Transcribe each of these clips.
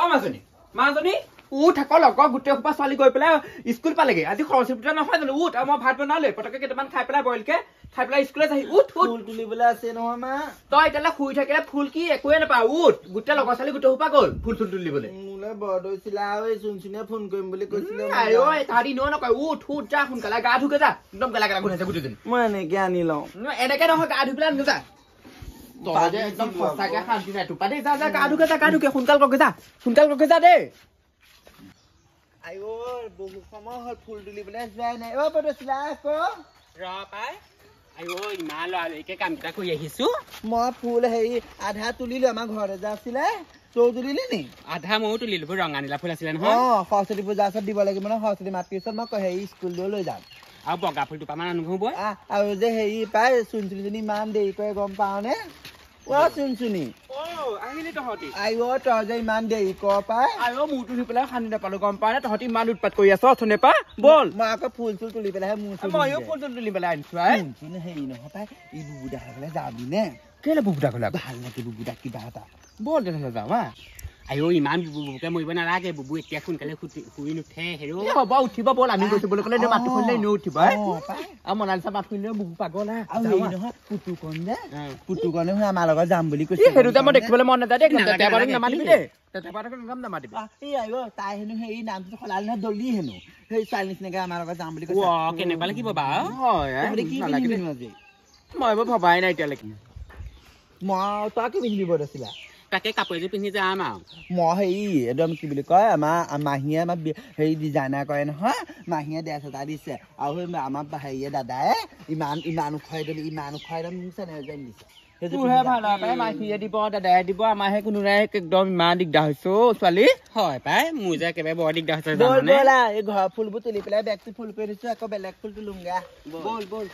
অ মাজনী থাক লগৰ গোটেই সোপা ছোৱালী গৈ পেলাই স্কুল পালেগে আজি সৰস্বতী পূজা নহয় জানো আৰু মই ভাত বনালে পটকে কেইটামান খাই পেলাই বইলকে খাই পেলাই স্কুলত আহি ফুল তুলিবলৈ আছে নহয় মা তই এতিয়ালৈ শুই থাকিলে ফুল কি একোৱে নাপাৱ গোটেই লগৰ ছোৱালী গোটেই সোপা গ'ল ফুল তুলিবলৈ মোলে বৰদৈছিলা চুনচুনিয়ে ফোন কৰিম বুলি কৈছিলে তাহাঁতি এনেও নকয় যা সোনকালে গা ধুকে যা একদম গেলা গেলা গোন্ধাইছে গোটেইজনী মই এনেকে আনি লওঁ এনেকে নহয় গা ধুই পেলাই আনিলো যা একদম সঁচাকে শান্তি নাই তোপা দেই যা গা ধুকে সোনকাল কৰকে যা দেই বহু সময় হ'ল ফুল তুলিবলৈ যোৱাই নাই বৰদৈছিলা আকৌ পাই ইমান লৰালৰিকে কাম কেইটা কৰি আহিছো মই ফুল আধা তুলিলো আমাৰ ঘৰতে যে আছিলে তই তুলিলি নি আধা ময়ো তুলিলো ৰঙা নীলা ফুল আছিলে নহয় সৰস্বতী পূজা ওচৰত দিব লাগিব নহয় সৰস্বতী মাতৃৰ পিছত মই স্কুললৈ লৈ যাম আৰু বগা ফুল দুপামান আনো বৈ আৰু যে পাই চুনচুনিজনী ইমান দেৰি কৰে গম পাও নে চুনচুনি আহিলি তহঁতি তই যে ইমান দেৰি কৰ পাই মূৰটো ধুই পেলাই শান্তি নাপালো গম পাৱ নে তহঁতি ইমান উৎপাত কৰি আছ অথনে পা বল মই আকৌ ফুল চুল তুলি পেলাইহে ময়ো ফুল তুলি পেলাই আনিছো নহয় পাই এই বুবুদা ঘৰলৈ যাবি নে কেলে বুবুদা ঘৰলৈ ভাল লাগে বুবুদা কিবা এটা বল তেনেহ'লে যাওঁ ইমান বুবুকে মৰিব নালাগে বুবু এতিয়া সোনকালে শুই নুঠে হ'ব উঠিব বল আমি গৈছো বুলি ক'লে মাতটো খুলিলে এনেও উঠিব আৰু মনালিছা মাত খুলিলেও বুবু পাগল নহয় পুতুকণে আমাৰ লগত যাম বুলি কৈছে সেইটো যে মই দেখিবলৈ মন নাযায় দেই নামাতিবি দেই নামাতিবি তাই হেনো নামটো সলালে নহয় দলি হেনো সেই ছোৱালী নিচিনাকে আমাৰ লগত যাম বুলি কৈছে কেনেকুৱা লাগিব বাৰু মই এইবোৰ ভবাই নাই এতিয়ালৈকে তই কি পিন্ধিব আছিলা তাকে কাপোৰ এযোৰ পিন্ধি যাম আৰু মই একদম কি বুলি কয় আমাৰ মাহীয়ে আমাৰ ডিজাইনাৰ কৰে নহয় মাহীয়ে ড্ৰেছ এটা দিছে আৰু আমাৰ দাদাই ইমান উখাই দিম চেনেল দিছে মাহীয়ে দিব দাদাই দিব আমাৰহে কোনো নাই একদম ইমান দিগদাৰ হৈছে ছোৱালী হয় পাই মোৰ যে একেবাৰে বৰ দিগদাৰ হৈছে এই ঘৰৰ ফুলবোৰ তুলি পেলাই বেগটো ফুল কৰি দিছো আকৌ বেলেগ ফুল তুলোংগা বল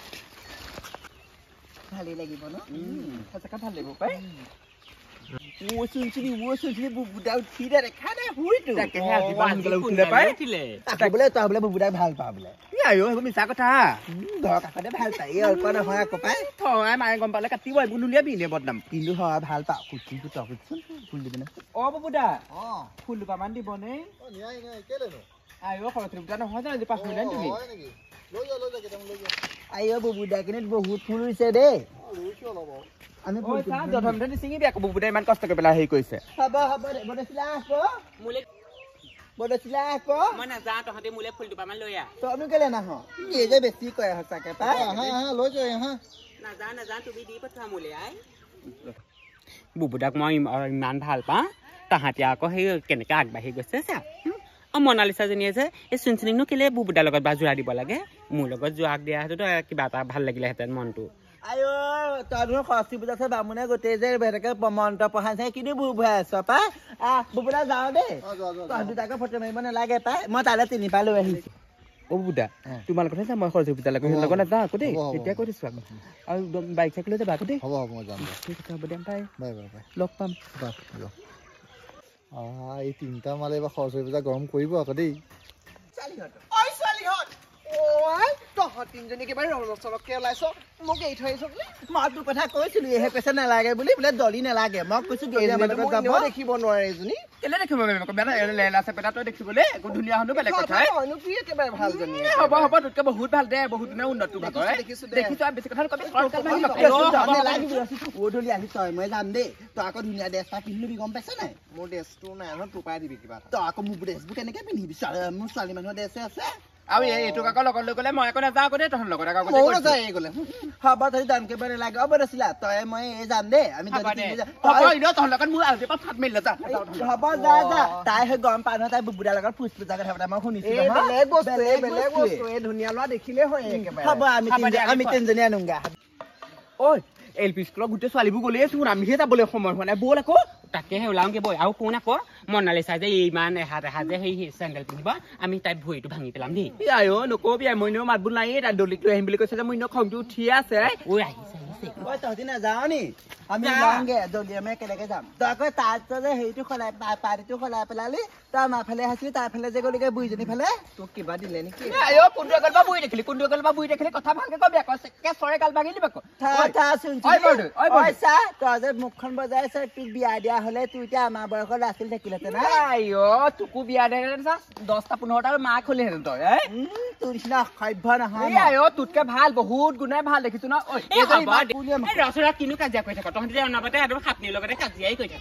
ভালেই লাগিব ন সঁচাকে ভাল লাগিব পাই চুনচুনি বুবুদা উঠি দে দেখা দে শুইতো তই বোলে বুবুদাক ভাল পাওঁ বোলে সেইবোৰ মিছা কথা ঘৰৰ কাষতে ভাল পাই অল্প নহয় আকৌ পাই থয় মায়ে গম পালে কাটিব এইবোৰ নুলিয়াবি এনে বদনাম কিন্তু হয় ভাল পাওঁ কিন্তু তই ফুল দিবি না বুবুদা ফুল দুপামান দিবনে সৰস্বতী পূজা নহয় জানো আজি 5 মিনিট তুমি বুবুদা কিন্তু বহুত ফুল ৰুইছে দেই চিঙিবি আকৌ বুবুদাই ইমান কষ্ট কৰি পেলাই হেৰি কৰিছে মই নাযাওঁ তহঁতি মোলে ফুল দুপামান লৈ আহ তইনো কেলে নাহ যে বেছি কয় সঁচাকে পাই লৈ যোৱা নাযাওঁ তুমি দি পঠোৱা মোলে বুবুদাক মই ইমান ভাল পাওঁ তাহাঁতি আকৌ সেই কেনেকে আগবাঢ়ি গৈছে চা মনালিছাজনীয়ে যে এই চুনচুনিকনো কেলে বুবুদাৰ লগত বা যোৰা দিব লাগে মোৰ লগত যোৱাক দিয়া হেঁতেনতো কিবা এটা ভাল লাগিলেহেঁতেন মনটো তই সৰস্বতী পূজা চাই বামুণে গোটেই যে মন্ত্ৰ পঢ়াই চাই কিন্তু ভৰাই আছ পাই বুবুদা যাওঁ দেই তই দুটাকে ফটো মাৰিব নালাগে পাই মই তালৈ 3 পাই লৈ আহিছো বুবুদা তোমাৰ লগত মই সৰস্বতী পূজা লগত লগত নাযাওঁ আকৌ দেই এতিয়া কৈ দিছো আৰু বাইক চাইক লৈ যাবা আকৌ দেই হ'ব মই যাম ঠিক আছে হ'ব দে বাই লগ পাম এই 3টা মালে এইবাৰ সৰস্বতী পূজা গৰম কৰিব আকৌ দেই তহঁত 3জনী কিবা ৰলচলকে ওলাইছ মোক এৰি থৈ আহিছ মই তোৰ কথা কৈছিলো এহে কৈছে নালাগে বুলি বোলে দলি নালাগে মই কৈছো দেখিব নোৱাৰে এজনী কেলে দেখিব লেলা চেপেটা তই দেখিবলৈ একো ধুনীয়া হনো বেলেগ কথা একেবাৰে ভালজনী হ'ব তোতকে বহুত ভাল দে বহুত ধুনীয়া উন্নত দেখিছো বেছি কথা গধূলি আহি তই মই যাম দেই তই আকৌ ধুনীয়া ড্ৰেছ এটা পিন্ধিবি গম পাইছ নাই মোৰ ড্ৰেছটো নাই নহয় তোৰ পাই দিবি কিবা তই আকৌ মোৰ ড্ৰেছবোৰ কেনেকে পিন্ধিবি মোৰ ছোৱালী মানুহৰ ড্ৰেছে আছে আৰু এইটোক আকৌ লগত লৈ গ'লে মই আকৌ নাযাওঁ আকৌ দেই তহঁতৰ লগত হ'ব তই দামকে বাৰে লাগে বৰদৈছিলা তই মই যাম দেই আমি তহঁতৰ লগত মোৰ আজি পৰা ফাট মাৰিলে যা হ'ব যা তাই সেই গম পাই নহয় তাই বুবুদাৰ লগত ফুচ পূজা কথা পতা মই শুনিছো বেলেগ বস্তু ধুনীয়া ল'ৰা দেখিলে হয় একেবাৰে হ'ব আমি 3জনী আনোগা ঐ LP স্কুলৰ গোটেই ছোৱালীবোৰ গ'লেই চোন আমিহে যাবলৈ সময় হোৱা নাই ব'ল আকৌ তাকেহে ওলাওঁগে বৈ আৰু শুন আকৌ মনালিছা যে ইমান এহাত যে সেই চেণ্ডেল পিন্ধিব আমি তাইৰ ভৰিটো ভাঙি পেলাম দেই নকবি মই এনেও মাতবোৰ নাই তাই দলিক লৈ আহিম বুলি কৈছে যে মোৰ এনেও খংটো উঠিয়ে আছে আহিছে আছে ঐ তহঁতি নাযাৱ নি আমি যাওঁগে জলদি আমি একেলগে যাম তই আকৌ তাত যে হেৰিটো সলাই পাৰ্টিটো সলাই পেলালি তই আমাৰ ফালে আছিলি তাৰ ফালে যে গলিগে বুঢ়ীজনী ফালে তোক কিবা দিলে নেকি কোনটো এগাল বা বুঢ়ী দেখিলি কথা ভালকে কবি আকৌ চৰে গাল ভাঙি দিবা তই যে মুখখন বজাই আছে তোক বিয়া দিয়া হলে তোৰ এতিয়া আমাৰ বয়সৰ ল'ৰা ছোৱালী থাকিলেহেঁতেন তোকো বিয়া দে 10টা 15টা মাক হলিহেঁতেন তই তোৰ নিচিনা অসভ্য নহয় তোতকে ভাল বহুত গুণাই ভাল দেখিছো ন ৰচৰা কিনো কাজিয়া কৰি থাক তহঁতি অনাবতে আৰু খাপনিৰ লগতে কাজিয়াই কৰি থাক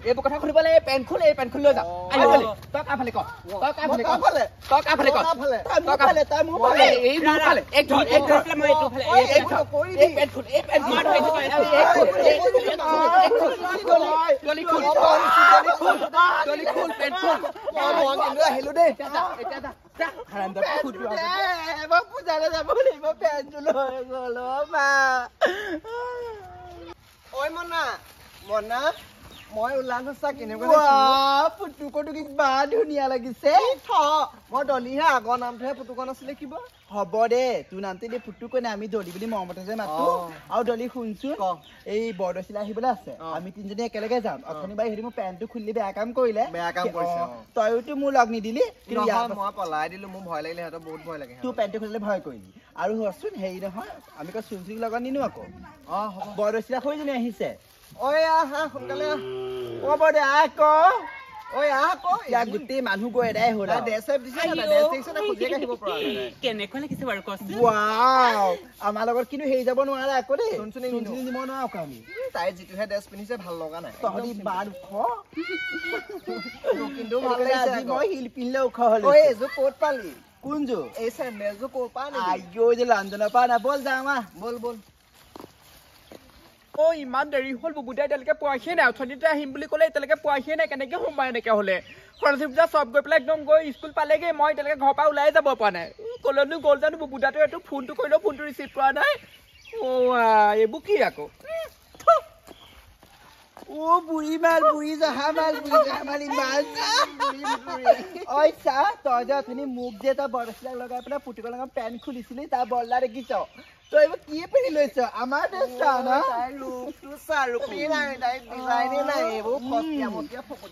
এইবোৰ কথা শুনিবলৈ এই পেন খুল লৈ যা তই কাফালে ক আহিলো দেই পূজালে যাব লাগিব পেনটো লৈ গল মা ঐ মনা মই ওলাইছো চা কেনেকুৱা পুতুকটো কিবা ধুনীয়া লাগিছে মই দলিহে আগৰ নামটোহে পুতুকন আছিলে কিবা হ'ব দে তোৰ নামটো দে পুতুকন আমি দলি বুলি মৰমতে যে মাতো আৰু দলি শুনছো এই বৰদৈচিলা আহিবলৈ আছে আমি তিনিজনী একেলগে যাম অথনি বাই হেৰি মোৰ পেণ্টটো খুলি বেয়া কাম কৰিলে তইতো মোৰ লগ নিদিলি মই পলাই দিলো মোৰ ভয় লাগিলে সিহঁতৰ বহুত ভয় লাগে তোৰ পেণ্টটো খুলিলে ভয় কৰিলি আৰু হচোন হেৰি নহয় আমি আকৌ চুনচুনিক লগত নিনো আকৌ বৰদৈচিলা সৈজনী আহিছে ঐ আহা সোনকালে ক'ব দে আকৌ ঐ আকৌ ইয়াক গোটেই মানুহ গৈ এদাই হ'ল কেনেকুৱা লাগিছে বাৰু কষ্ট আমাৰ লগত কিন্তু হেৰি যাব নোৱাৰে আকৌ দেই নিব নোৱাৰো আকৌ আমি তাই যিটোহে ড্ৰেছ পিন্ধিছে ভাল লগা নাই তহঁতি বাৰ ওখ কিন্তু ভাল লাগিছে মই হিল পিন্ধিলে ওখ হলো এইযোৰ ক'ত পালি কোনযোৰ এই চেণ্ডেলযোৰ ক'ৰ পৰা আইঅ যে লণ্ডনৰ পৰা না বল যাওঁ বল ইমান দেৰি হ'ল বুবুদাই এতিয়ালৈকে পোৱাহিয়ে নাই অথনিতে আহিম বুলি ক'লে এতিয়ালৈকে পোৱাহিয়ে নাই কেনেকে সোমাই এনেকে হ'লে সৰস্বতী পূজা চব গৈ পেলাই একদম গৈ স্কুল পালেগে মই এতিয়ালৈকে ঘৰৰ পৰা ওলাই যাব পৰা নাই ক'লেনো গ'ল জানো বুবুদাটো এইটো ফোনটো কৰিলেও ফোনটো ৰিচিভ কৰা নাই এইবোৰ কি আকৌ বুঢ়ী জহা মাল ইমান ঐ চা তই যে অথনি মোক যে তই বৰদৈচিলাক লগাই পেলাই পুতুকৰ লগত পেণ্ট খুলিছিলি তাৰ বৰলা দেখিছ তই এইবোৰ কি পিন্ধি লৈছ আমাৰ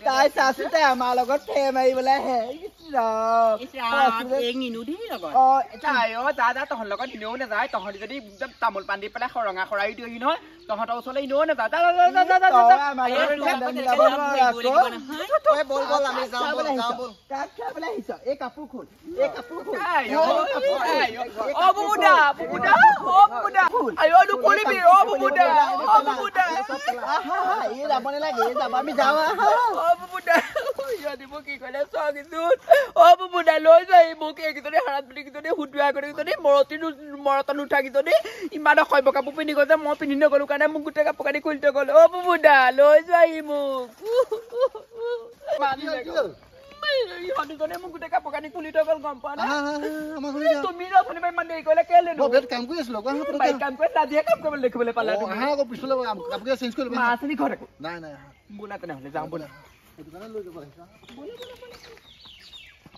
তাই চাচোন তাই আমাৰ লগত ফেৰ মাৰিবলৈ আহে তহঁতৰ লগত এনেও নাযায় তহঁতি যদি একদম তামোল পাণ দি পেলাই ৰঙা খৰাই দিয়হি নহয় তহঁতৰ ওচৰলৈ এনেও নাযায় এই কাপোৰ খোল আমি যাওঁ কি কলে চোৱা লৈ যায় মোক এইকেইজনী হাৰাত বুলি কেইজনী সুদুৱা কৰি কেইজনী মৰতত নুঠা কেইজনী ইমান অসভ্য কাপোৰ পিন্ধি গৈ যে মই পিন্ধি নগলো কাৰণে মোক গোটেই কাপোৰ কানি খুলি থৈ গ'ল বুবুদা লৈ যোৱাহি মোক মোক গোটেই কাপোৰ কানি খুলি থৈ গ'ল গম পোৱা নাই তুমি ইমান দেৰি কৰিলে কেলে কাম কৰি আছিলো কাম কৰি নাজিয়ে কাম কৰিবলৈ দেখিবলৈ পালা নাই বোলা তেনেহ'লে যাওঁ বোলা